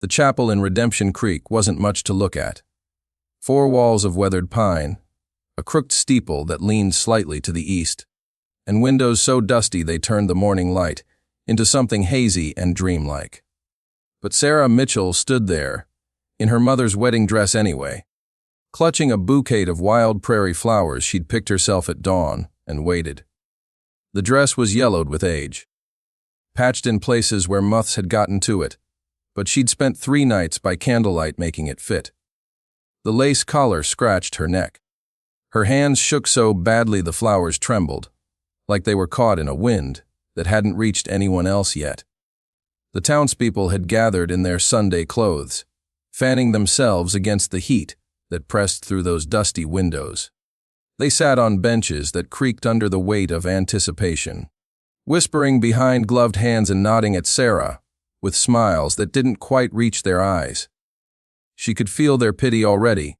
The chapel in Redemption Creek wasn't much to look at. 4 walls of weathered pine, a crooked steeple that leaned slightly to the east, and windows so dusty they turned the morning light into something hazy and dreamlike. But Sarah Mitchell stood there, in her mother's wedding dress anyway, clutching a bouquet of wild prairie flowers she'd picked herself at dawn, and waited. The dress was yellowed with age, patched in places where moths had gotten to it, but she'd spent 3 nights by candlelight making it fit. The lace collar scratched her neck. Her hands shook so badly the flowers trembled, like they were caught in a wind that hadn't reached anyone else yet. The townspeople had gathered in their Sunday clothes, fanning themselves against the heat that pressed through those dusty windows. They sat on benches that creaked under the weight of anticipation, whispering behind gloved hands and nodding at Sarah, with smiles that didn't quite reach their eyes. She could feel their pity already,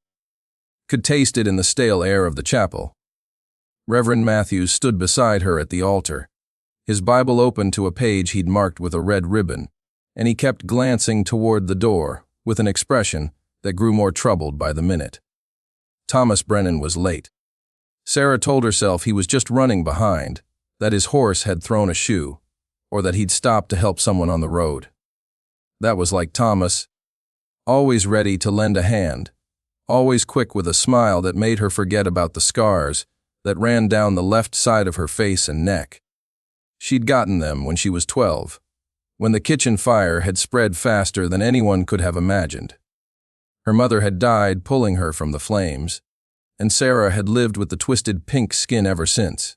could taste it in the stale air of the chapel. Reverend Matthews stood beside her at the altar, his Bible open to a page he'd marked with a red ribbon, and he kept glancing toward the door with an expression that grew more troubled by the minute. Thomas Brennan was late. Sarah told herself he was just running behind, that his horse had thrown a shoe, or that he'd stopped to help someone on the road. That was like Thomas, always ready to lend a hand, always quick with a smile that made her forget about the scars that ran down the left side of her face and neck. She'd gotten them when she was 12, when the kitchen fire had spread faster than anyone could have imagined. Her mother had died pulling her from the flames, and Sarah had lived with the twisted pink skin ever since.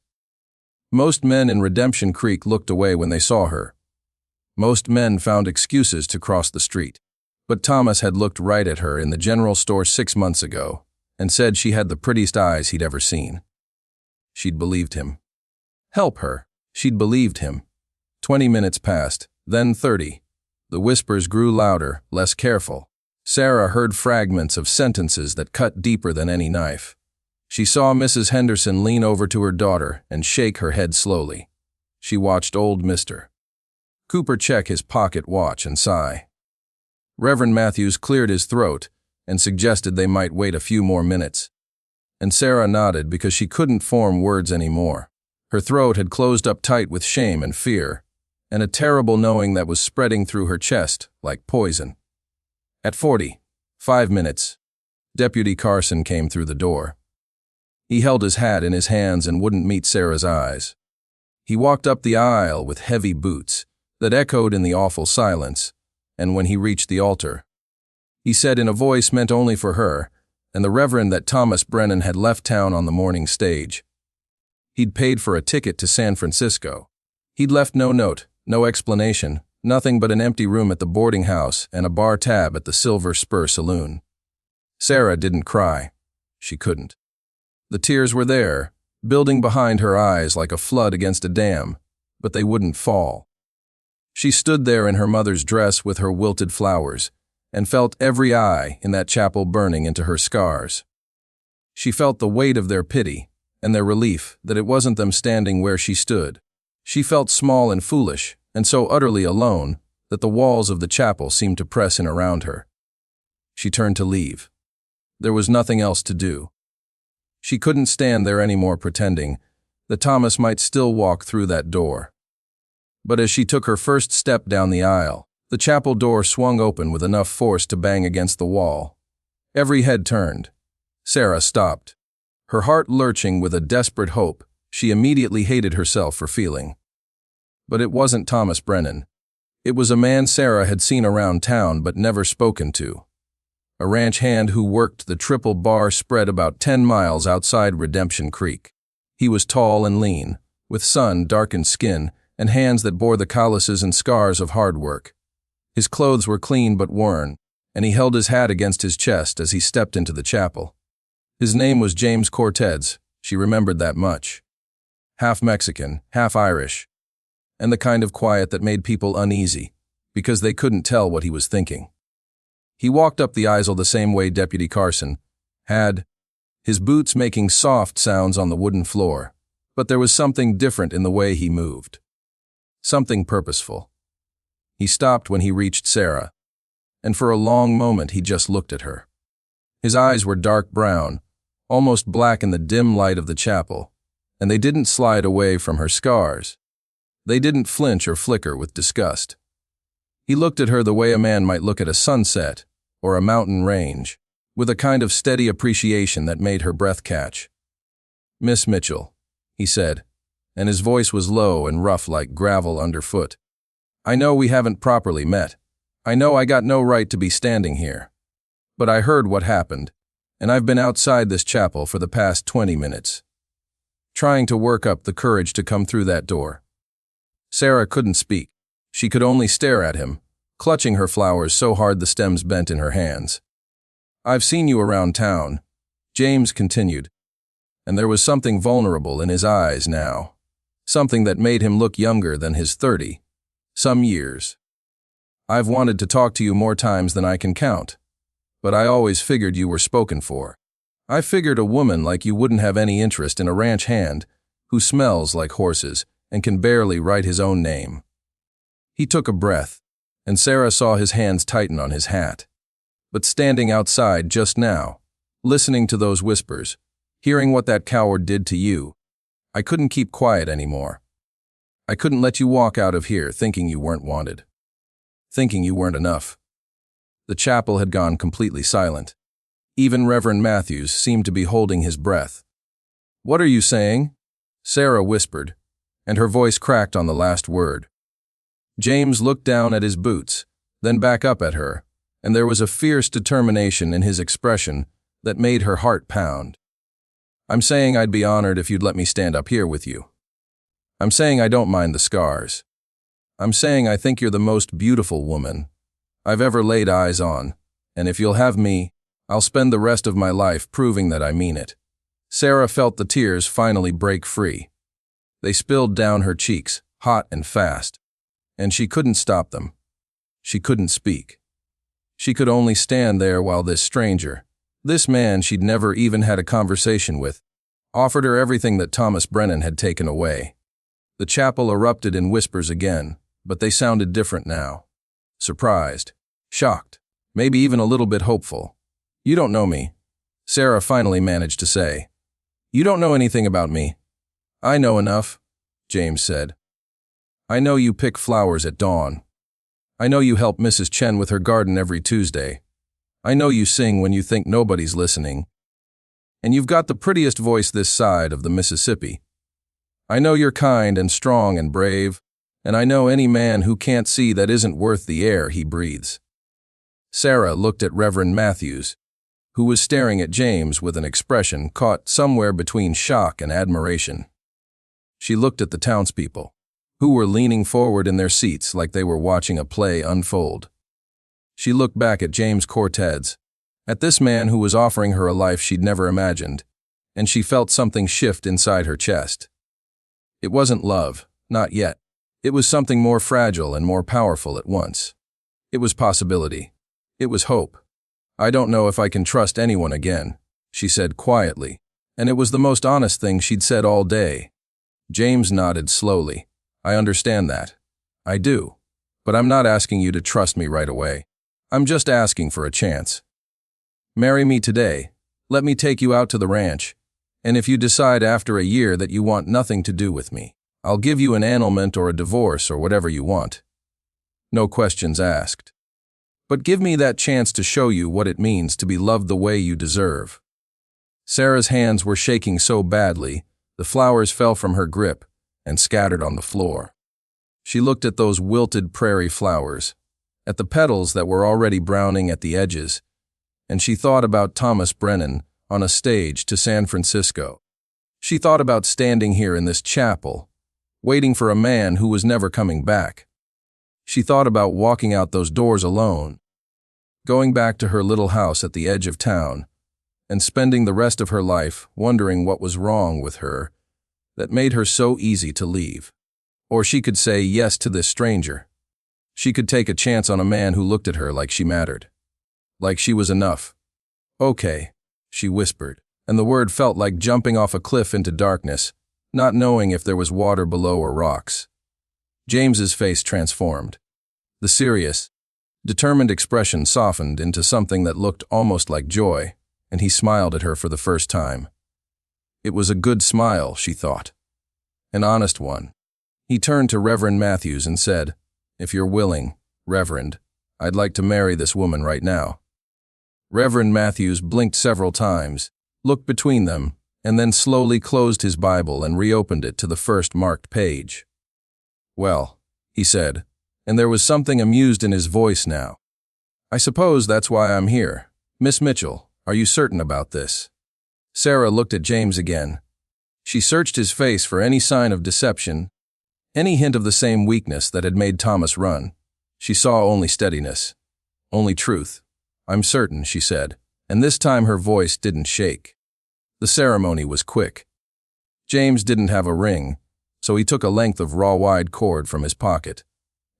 Most men in Redemption Creek looked away when they saw her. Most men found excuses to cross the street. But Thomas had looked right at her in the general store 6 months ago and said she had the prettiest eyes he'd ever seen. She'd believed him. Help her. She'd believed him. 20 minutes passed, then 30. The whispers grew louder, less careful. Sarah heard fragments of sentences that cut deeper than any knife. She saw Mrs. Henderson lean over to her daughter and shake her head slowly. She watched old Mr. Cooper check his pocket watch and sigh. Reverend Matthews cleared his throat and suggested they might wait a few more minutes. And Sarah nodded because she couldn't form words anymore. Her throat had closed up tight with shame and fear, and a terrible knowing that was spreading through her chest like poison. At 45 minutes, Deputy Carson came through the door. He held his hat in his hands and wouldn't meet Sarah's eyes. He walked up the aisle with heavy boots that echoed in the awful silence, and when he reached the altar, he said in a voice meant only for her and the Reverend that Thomas Brennan had left town on the morning stage. He'd paid for a ticket to San Francisco. He'd left no note, no explanation, nothing but an empty room at the boarding house and a bar tab at the Silver Spur Saloon. Sarah didn't cry. She couldn't. The tears were there, building behind her eyes like a flood against a dam, but they wouldn't fall. She stood there in her mother's dress with her wilted flowers, and felt every eye in that chapel burning into her scars. She felt the weight of their pity, and their relief that it wasn't them standing where she stood. She felt small and foolish, and so utterly alone, that the walls of the chapel seemed to press in around her. She turned to leave. There was nothing else to do. She couldn't stand there anymore pretending that Thomas might still walk through that door. But as she took her first step down the aisle, the chapel door swung open with enough force to bang against the wall. Every head turned. Sarah stopped, her heart lurching with a desperate hope she immediately hated herself for feeling. But it wasn't Thomas Brennan. It was a man Sarah had seen around town but never spoken to. A ranch hand who worked the triple bar spread about 10 miles outside Redemption Creek. He was tall and lean, with sun-darkened skin and hands that bore the calluses and scars of hard work. His clothes were clean but worn, and he held his hat against his chest as he stepped into the chapel. His name was James Cortez. She remembered that much. Half Mexican, half Irish, and the kind of quiet that made people uneasy, because they couldn't tell what he was thinking. He walked up the aisle the same way Deputy Carson had, his boots making soft sounds on the wooden floor, but there was something different in the way he moved. Something purposeful. He stopped when he reached Sarah, and for a long moment he just looked at her. His eyes were dark brown, almost black in the dim light of the chapel, and they didn't slide away from her scars. They didn't flinch or flicker with disgust. He looked at her the way a man might look at a sunset or a mountain range, with a kind of steady appreciation that made her breath catch. "Miss Mitchell," he said, and his voice was low and rough like gravel underfoot. "I know we haven't properly met. I know I got no right to be standing here. But I heard what happened, and I've been outside this chapel for the past 20 minutes, trying to work up the courage to come through that door." Sarah couldn't speak. She could only stare at him, clutching her flowers so hard the stems bent in her hands. "I've seen you around town," James continued, and there was something vulnerable in his eyes now, something that made him look younger than his 30-some years. "I've wanted to talk to you more times than I can count, but I always figured you were spoken for. I figured a woman like you wouldn't have any interest in a ranch hand who smells like horses and can barely write his own name." He took a breath, and Sarah saw his hands tighten on his hat. But standing outside just now, listening to those whispers, hearing what that coward did to you, I couldn't keep quiet anymore. I couldn't let you walk out of here thinking you weren't wanted, thinking you weren't enough. The chapel had gone completely silent. Even Reverend Matthews seemed to be holding his breath. "What are you saying?" Sarah whispered, and her voice cracked on the last word. James looked down at his boots, then back up at her, and there was a fierce determination in his expression that made her heart pound. "I'm saying I'd be honored if you'd let me stand up here with you. I'm saying I don't mind the scars. I'm saying I think you're the most beautiful woman I've ever laid eyes on, and if you'll have me, I'll spend the rest of my life proving that I mean it." Sarah felt the tears finally break free. They spilled down her cheeks, hot and fast, and she couldn't stop them. She couldn't speak. She could only stand there while this stranger, this man she'd never even had a conversation with, offered her everything that Thomas Brennan had taken away. The chapel erupted in whispers again, but they sounded different now. Surprised, shocked, maybe even a little bit hopeful. "You don't know me," Sarah finally managed to say. "You don't know anything about me." "I know enough," James said. "I know you pick flowers at dawn. I know you help Mrs. Chen with her garden every Tuesday. I know you sing when you think nobody's listening. And you've got the prettiest voice this side of the Mississippi. I know you're kind and strong and brave, and I know any man who can't see that isn't worth the air he breathes." Sarah looked at Reverend Matthews, who was staring at James with an expression caught somewhere between shock and admiration. She looked at the townspeople, who were leaning forward in their seats like they were watching a play unfold. She looked back at James Cortez, at this man who was offering her a life she'd never imagined, and she felt something shift inside her chest. It wasn't love, not yet. It was something more fragile and more powerful at once. It was possibility. It was hope. "I don't know if I can trust anyone again," she said quietly, and it was the most honest thing she'd said all day. James nodded slowly. "I understand that. I do. But I'm not asking you to trust me right away. I'm just asking for a chance. Marry me today. Let me take you out to the ranch. And if you decide after a year that you want nothing to do with me, I'll give you an annulment or a divorce or whatever you want. No questions asked. But give me that chance to show you what it means to be loved the way you deserve." Sarah's hands were shaking so badly, the flowers fell from her grip and scattered on the floor. She looked at those wilted prairie flowers, at the petals that were already browning at the edges, and she thought about Thomas Brennan on a stage to San Francisco. She thought about standing here in this chapel, waiting for a man who was never coming back. She thought about walking out those doors alone, going back to her little house at the edge of town, and spending the rest of her life wondering what was wrong with her that made her so easy to leave. Or she could say yes to this stranger. She could take a chance on a man who looked at her like she mattered, like she was enough. "Okay," she whispered, and the word felt like jumping off a cliff into darkness, not knowing if there was water below or rocks. James's face transformed. The serious, Determined expression softened into something that looked almost like joy, and he smiled at her for the first time. It was a good smile, she thought. An honest one. He turned to Reverend Matthews and said, "If you're willing, Reverend, I'd like to marry this woman right now." Reverend Matthews blinked several times, looked between them, and then slowly closed his Bible and reopened it to the first marked page. "Well," he said, and there was something amused in his voice now. "I suppose that's why I'm here. Miss Mitchell, are you certain about this?" Sarah looked at James again. She searched his face for any sign of deception, any hint of the same weakness that had made Thomas run. She saw only steadiness, only truth. "I'm certain," she said, and this time her voice didn't shake. The ceremony was quick. James didn't have a ring, so he took a length of raw-wide cord from his pocket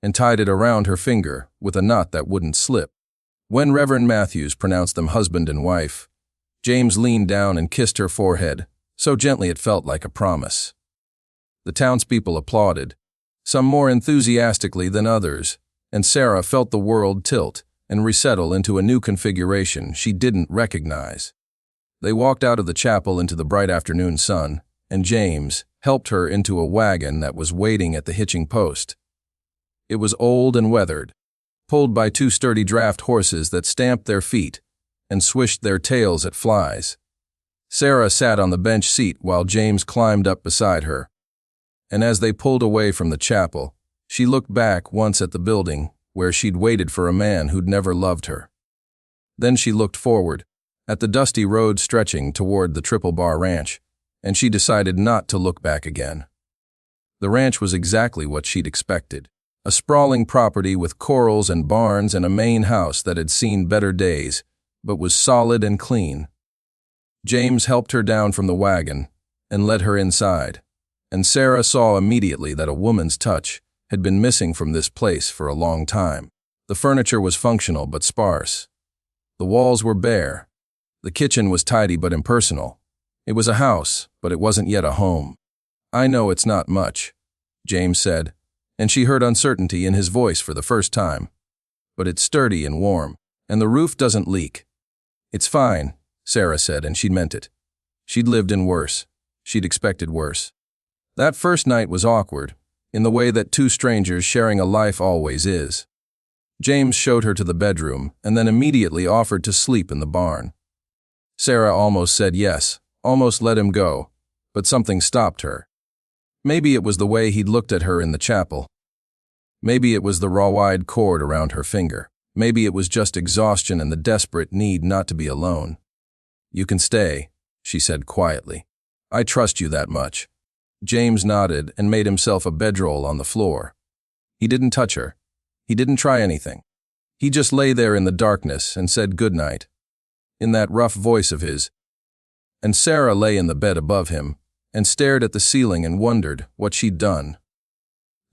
and tied it around her finger with a knot that wouldn't slip. When Reverend Matthews pronounced them husband and wife, James leaned down and kissed her forehead, so gently it felt like a promise. The townspeople applauded, some more enthusiastically than others, and Sarah felt the world tilt and resettle into a new configuration she didn't recognize. They walked out of the chapel into the bright afternoon sun, and James helped her into a wagon that was waiting at the hitching post. It was old and weathered, pulled by two sturdy draft horses that stamped their feet and swished their tails at flies. Sarah sat on the bench seat while James climbed up beside her, and as they pulled away from the chapel, she looked back once at the building where she'd waited for a man who'd never loved her. Then she looked forward, at the dusty road stretching toward the Triple Bar Ranch, and she decided not to look back again. The ranch was exactly what she'd expected. A sprawling property with corrals and barns and a main house that had seen better days, but was solid and clean. James helped her down from the wagon and led her inside, and Sarah saw immediately that a woman's touch had been missing from this place for a long time. The furniture was functional but sparse. The walls were bare. The kitchen was tidy but impersonal. It was a house, but it wasn't yet a home. "I know it's not much," James said, and she heard uncertainty in his voice for the first time. "But it's sturdy and warm, and the roof doesn't leak." "It's fine," Sarah said, and she'd meant it. She'd lived in worse. She'd expected worse. That first night was awkward, in the way that two strangers sharing a life always is. James showed her to the bedroom and then immediately offered to sleep in the barn. Sarah almost said yes, almost let him go, but something stopped her. Maybe it was the way he'd looked at her in the chapel. Maybe it was the raw-wide cord around her finger. Maybe it was just exhaustion and the desperate need not to be alone. "You can stay," she said quietly. "I trust you that much." James nodded and made himself a bedroll on the floor. He didn't touch her. He didn't try anything. He just lay there in the darkness and said goodnight, in that rough voice of his. And Sarah lay in the bed above him and stared at the ceiling and wondered what she'd done.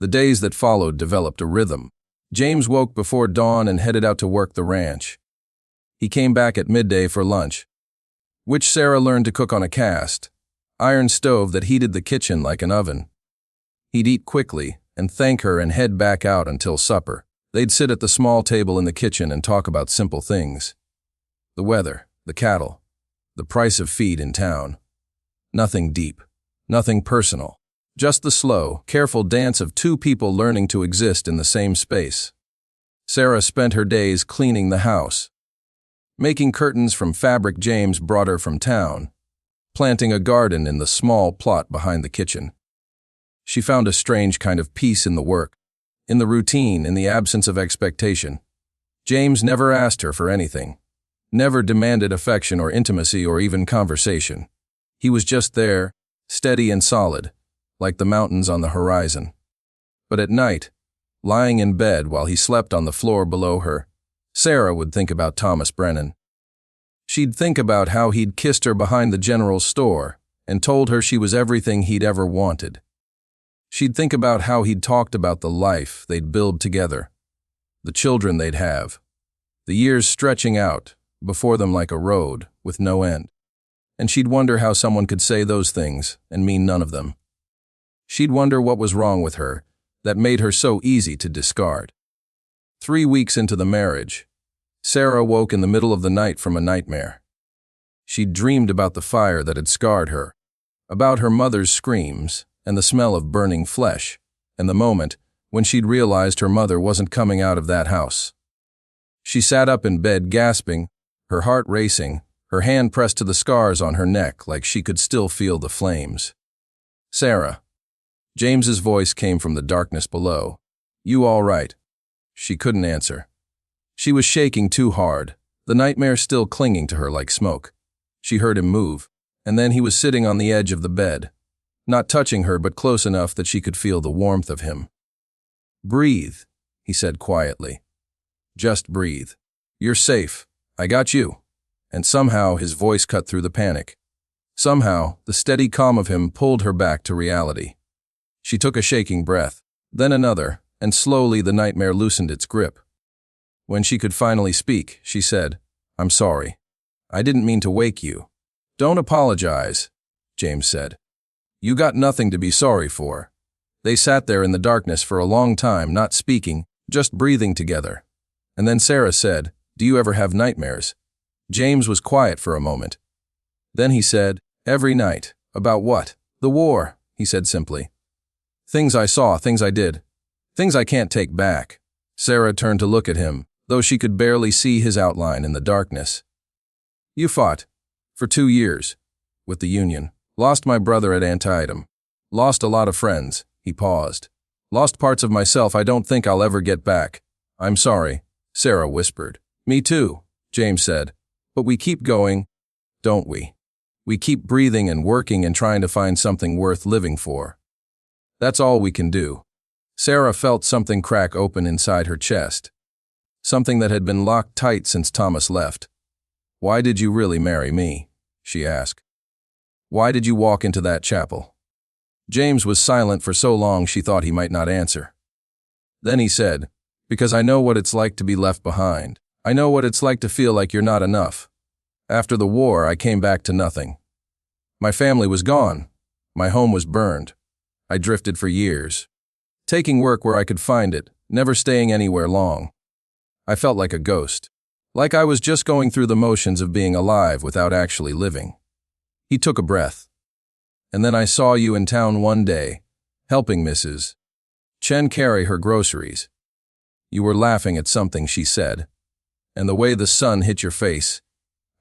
The days that followed developed a rhythm. James woke before dawn and headed out to work the ranch. He came back at midday for lunch, which Sarah learned to cook on a cast iron stove that heated the kitchen like an oven. He'd eat quickly and thank her and head back out until supper. They'd sit at the small table in the kitchen and talk about simple things. The weather, the cattle, the price of feed in town. Nothing deep, nothing personal. Just the slow, careful dance of two people learning to exist in the same space. Sarah spent her days cleaning the house, making curtains from fabric James brought her from town, planting a garden in the small plot behind the kitchen. She found a strange kind of peace in the work, in the routine, in the absence of expectation. James never asked her for anything, never demanded affection or intimacy or even conversation. He was just there, steady and solid, like the mountains on the horizon. But at night, lying in bed while he slept on the floor below her, Sarah would think about Thomas Brennan. She'd think about how he'd kissed her behind the general store and told her she was everything he'd ever wanted. She'd think about how he'd talked about the life they'd build together, the children they'd have, the years stretching out before them like a road with no end. And she'd wonder how someone could say those things and mean none of them. She'd wonder what was wrong with her that made her so easy to discard. 3 weeks into the marriage, Sarah woke in the middle of the night from a nightmare. She'd dreamed about the fire that had scarred her, about her mother's screams and the smell of burning flesh, and the moment when she'd realized her mother wasn't coming out of that house. She sat up in bed gasping, her heart racing, her hand pressed to the scars on her neck like she could still feel the flames. "Sarah." James's voice came from the darkness below. "You all right?" She couldn't answer. She was shaking too hard, the nightmare still clinging to her like smoke. She heard him move, and then he was sitting on the edge of the bed, not touching her but close enough that she could feel the warmth of him. "Breathe," he said quietly. "Just breathe. You're safe. I got you." And somehow his voice cut through the panic. Somehow, the steady calm of him pulled her back to reality. She took a shaking breath, then another, and slowly the nightmare loosened its grip. When she could finally speak, she said, "I'm sorry. I didn't mean to wake you." "Don't apologize," James said. "You got nothing to be sorry for." They sat there in the darkness for a long time, not speaking, just breathing together. And then Sarah said, "Do you ever have nightmares?" James was quiet for a moment. Then he said, "Every night." "About what?" "The war," he said simply. "Things I saw, things I did. Things I can't take back." Sarah turned to look at him, though she could barely see his outline in the darkness. "You fought. For 2 years. With the Union. Lost my brother at Antietam. Lost a lot of friends." He paused. "Lost parts of myself I don't think I'll ever get back." "I'm sorry," Sarah whispered. "Me too," James said. "But we keep going, don't we? We keep breathing and working and trying to find something worth living for. That's all we can do." Sarah felt something crack open inside her chest. Something that had been locked tight since Thomas left. "Why did you really marry me?" she asked. "Why did you walk into that chapel?" James was silent for so long she thought he might not answer. Then he said, "Because I know what it's like to be left behind. I know what it's like to feel like you're not enough. After the war, I came back to nothing. My family was gone. My home was burned. I drifted for years, taking work where I could find it, never staying anywhere long. I felt like a ghost, like I was just going through the motions of being alive without actually living." He took a breath. "And then I saw you in town one day, helping Mrs. Chen carry her groceries. You were laughing at something she said, and the way the sun hit your face,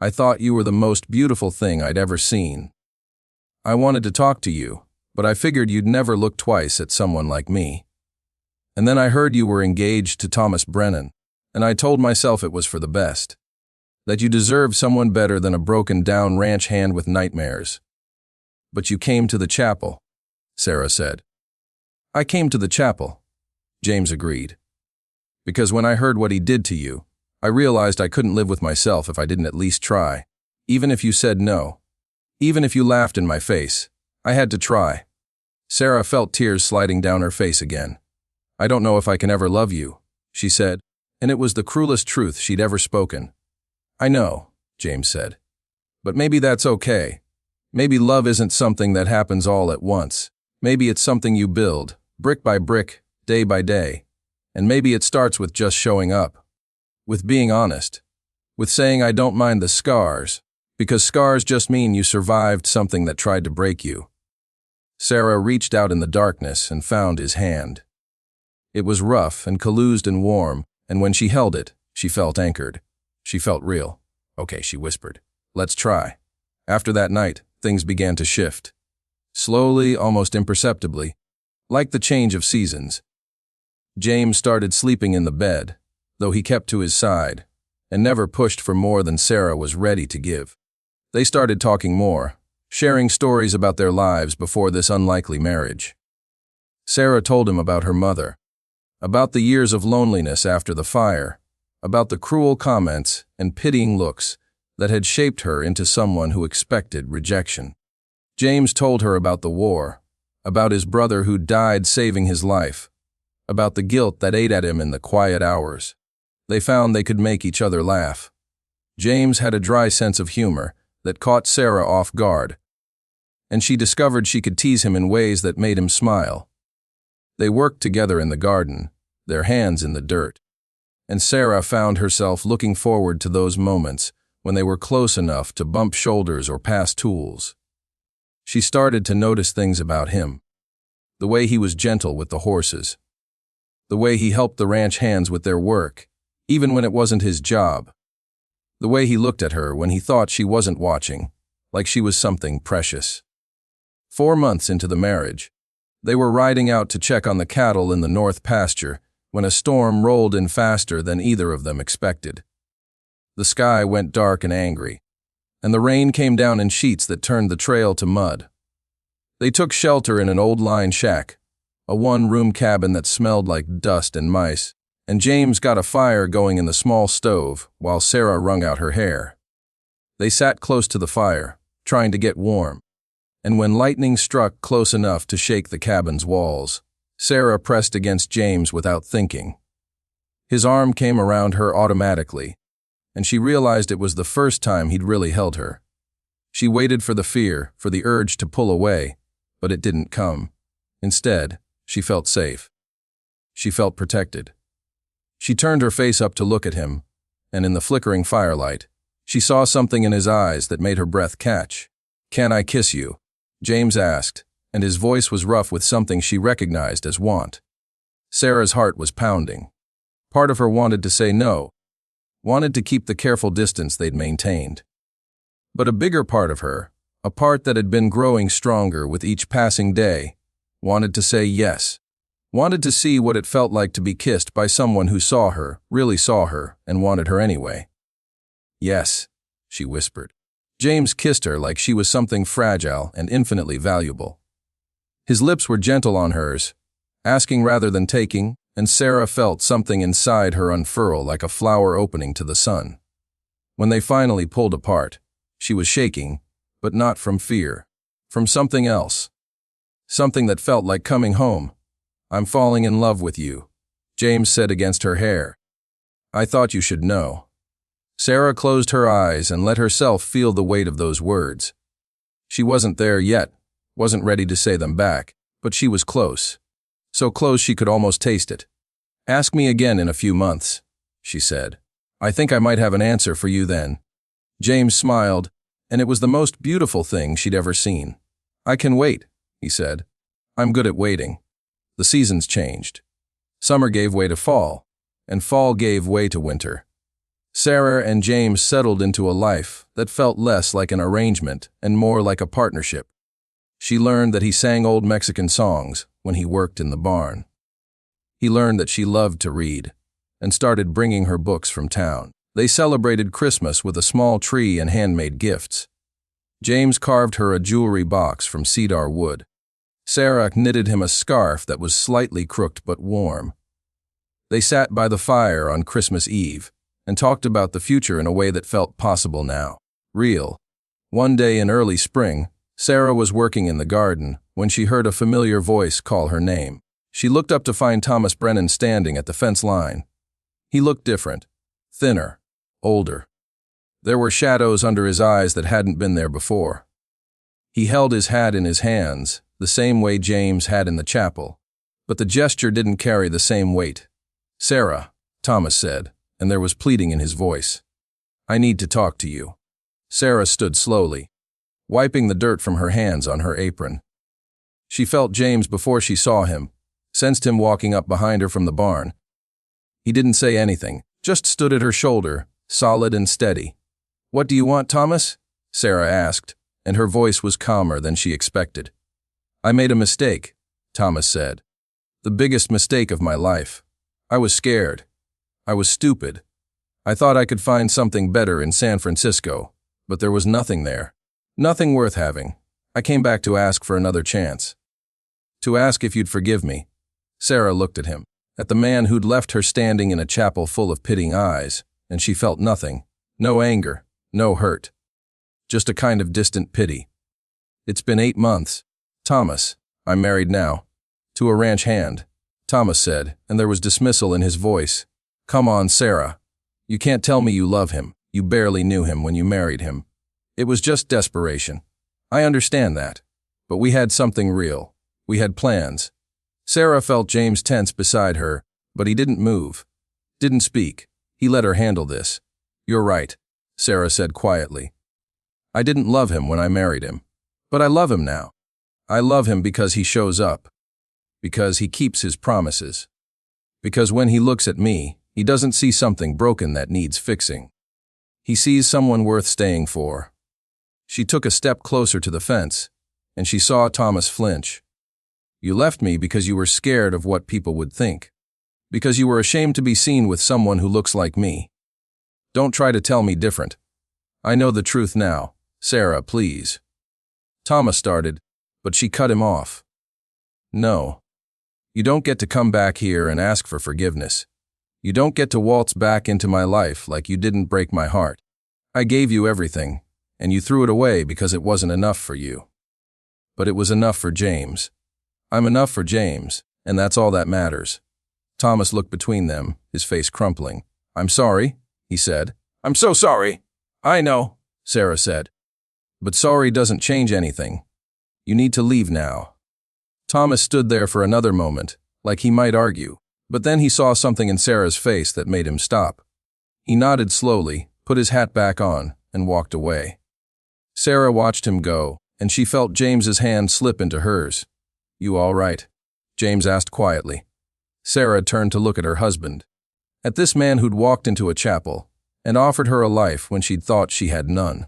I thought you were the most beautiful thing I'd ever seen. I wanted to talk to you, but I figured you'd never look twice at someone like me. And then I heard you were engaged to Thomas Brennan, and I told myself it was for the best, that you deserved someone better than a broken-down ranch hand with nightmares. But you came to the chapel," Sarah said. "I came to the chapel," James agreed. "Because when I heard what he did to you, I realized I couldn't live with myself if I didn't at least try. Even if you said no. Even if you laughed in my face. I had to try." Sarah felt tears sliding down her face again. "I don't know if I can ever love you," she said, and it was the cruelest truth she'd ever spoken. "I know," James said. "But maybe that's okay. Maybe love isn't something that happens all at once. Maybe it's something you build, brick by brick, day by day. And maybe it starts with just showing up. With being honest. With saying I don't mind the scars, because scars just mean you survived something that tried to break you." Sarah reached out in the darkness and found his hand. It was rough and calloused and warm, and when she held it, she felt anchored. She felt real. "Okay," she whispered. "Let's try." After that night, things began to shift. Slowly, almost imperceptibly, like the change of seasons. James started sleeping in the bed, though he kept to his side, and never pushed for more than Sarah was ready to give. They started talking more, sharing stories about their lives before this unlikely marriage. Sarah told him about her mother, about the years of loneliness after the fire, about the cruel comments and pitying looks that had shaped her into someone who expected rejection. James told her about the war, about his brother who died saving his life, about the guilt that ate at him in the quiet hours. They found they could make each other laugh. James had a dry sense of humor that caught Sarah off guard, and she discovered she could tease him in ways that made him smile. They worked together in the garden, their hands in the dirt. and Sarah found herself looking forward to those moments when they were close enough to bump shoulders or pass tools. She started to notice things about him. The way he was gentle with the horses. The way he helped the ranch hands with their work, even when it wasn't his job. The way he looked at her when he thought she wasn't watching, like she was something precious. 4 months into the marriage, they were riding out to check on the cattle in the north pasture when a storm rolled in faster than either of them expected. The sky went dark and angry, and the rain came down in sheets that turned the trail to mud. They took shelter in an old line shack, a one-room cabin that smelled like dust and mice, and James got a fire going in the small stove while Sarah wrung out her hair. They sat close to the fire, trying to get warm, and when lightning struck close enough to shake the cabin's walls, Sarah pressed against James without thinking. His arm came around her automatically, and she realized it was the first time he'd really held her. She waited for the fear, for the urge to pull away, but it didn't come. Instead, she felt safe. She felt protected. She turned her face up to look at him, and in the flickering firelight, she saw something in his eyes that made her breath catch. "Can I kiss you?" James asked, and his voice was rough with something she recognized as want. Sarah's heart was pounding. Part of her wanted to say no, wanted to keep the careful distance they'd maintained. But a bigger part of her, a part that had been growing stronger with each passing day, wanted to say yes, wanted to see what it felt like to be kissed by someone who saw her, really saw her, and wanted her anyway. "Yes," she whispered. James kissed her like she was something fragile and infinitely valuable. His lips were gentle on hers, asking rather than taking, and Sarah felt something inside her unfurl like a flower opening to the sun. When they finally pulled apart, she was shaking, but not from fear, from something else. Something that felt like coming home. "I'm falling in love with you," James said against her hair. "I thought you should know." Sarah closed her eyes and let herself feel the weight of those words. She wasn't there yet, wasn't ready to say them back, but she was close. So close she could almost taste it. "Ask me again in a few months," she said. "I think I might have an answer for you then." James smiled, and it was the most beautiful thing she'd ever seen. "I can wait," he said. "I'm good at waiting." The seasons changed. Summer gave way to fall, and fall gave way to winter. Sarah and James settled into a life that felt less like an arrangement and more like a partnership. She learned that he sang old Mexican songs when he worked in the barn. He learned that she loved to read and started bringing her books from town. They celebrated Christmas with a small tree and handmade gifts. James carved her a jewelry box from cedar wood. Sarah knitted him a scarf that was slightly crooked but warm. They sat by the fire on Christmas Eve and talked about the future in a way that felt possible now, real. One day in early spring, Sarah was working in the garden when she heard a familiar voice call her name. She looked up to find Thomas Brennan standing at the fence line. He looked different, thinner, older. There were shadows under his eyes that hadn't been there before. He held his hat in his hands, the same way James had in the chapel, but the gesture didn't carry the same weight. "Sarah," Thomas said, and there was pleading in his voice. "I need to talk to you." Sarah stood slowly, wiping the dirt from her hands on her apron. She felt James before she saw him, sensed him walking up behind her from the barn. He didn't say anything, just stood at her shoulder, solid and steady. "What do you want, Thomas?" Sarah asked, and her voice was calmer than she expected. "I made a mistake," Thomas said. "The biggest mistake of my life. I was scared. I was stupid. I thought I could find something better in San Francisco, but there was nothing there. Nothing worth having. I came back to ask for another chance. To ask if you'd forgive me." Sarah looked at him, at the man who'd left her standing in a chapel full of pitying eyes, and she felt nothing. No anger, no hurt. Just a kind of distant pity. "It's been 8 months. Thomas, I'm married now. To a ranch hand," Thomas said, and there was dismissal in his voice. "Come on, Sarah. You can't tell me you love him. You barely knew him when you married him. It was just desperation. I understand that. But we had something real. We had plans." Sarah felt James tense beside her, but he didn't move. Didn't speak. He let her handle this. You're right, Sarah said quietly. I didn't love him when I married him. But I love him now. I love him because he shows up. Because he keeps his promises. Because when he looks at me, he doesn't see something broken that needs fixing. He sees someone worth staying for. She took a step closer to the fence, and she saw Thomas flinch. You left me because you were scared of what people would think. Because you were ashamed to be seen with someone who looks like me. Don't try to tell me different. I know the truth now. Sarah, please. Thomas started, but she cut him off. No. You don't get to come back here and ask for forgiveness. You don't get to waltz back into my life like you didn't break my heart. I gave you everything, and you threw it away because it wasn't enough for you. But it was enough for James. I'm enough for James, and that's all that matters. Thomas looked between them, his face crumpling. I'm sorry, he said. I'm so sorry. I know, Sarah said. But sorry doesn't change anything. You need to leave now. Thomas stood there for another moment, like he might argue, but then he saw something in Sarah's face that made him stop. He nodded slowly, put his hat back on, and walked away. Sarah watched him go, and she felt James's hand slip into hers. You all right? James asked quietly. Sarah turned to look at her husband, at this man who'd walked into a chapel and offered her a life when she'd thought she had none.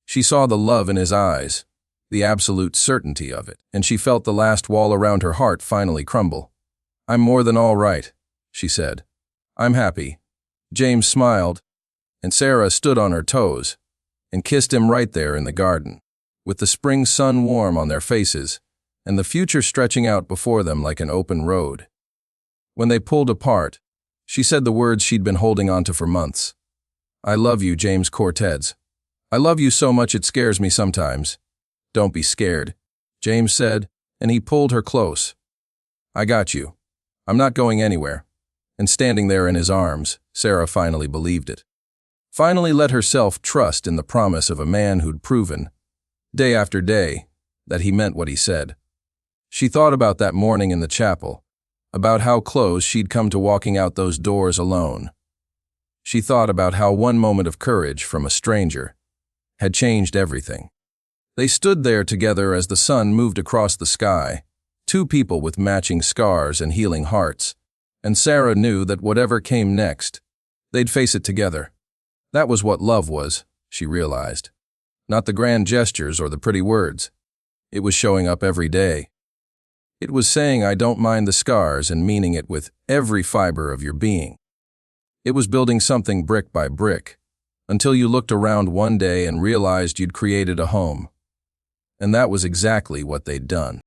She saw the love in his eyes, the absolute certainty of it, and she felt the last wall around her heart finally crumble. I'm more than all right, she said. I'm happy. James smiled, and Sarah stood on her toes and kissed him right there in the garden, with the spring sun warm on their faces and the future stretching out before them like an open road. When they pulled apart, she said the words she'd been holding on to for months. I love you, James Cortez. I love you so much it scares me sometimes. Don't be scared, James said, and he pulled her close. I got you. I'm not going anywhere. And standing there in his arms, Sarah finally believed it. Finally let herself trust in the promise of a man who'd proven, day after day, that he meant what he said. She thought about that morning in the chapel, about how close she'd come to walking out those doors alone. She thought about how one moment of courage from a stranger had changed everything. They stood there together as the sun moved across the sky, two people with matching scars and healing hearts, and Sarah knew that whatever came next, they'd face it together. That was what love was, she realized. Not the grand gestures or the pretty words. It was showing up every day. It was saying I don't mind the scars and meaning it with every fiber of your being. It was building something brick by brick, until you looked around one day and realized you'd created a home. And that was exactly what they'd done.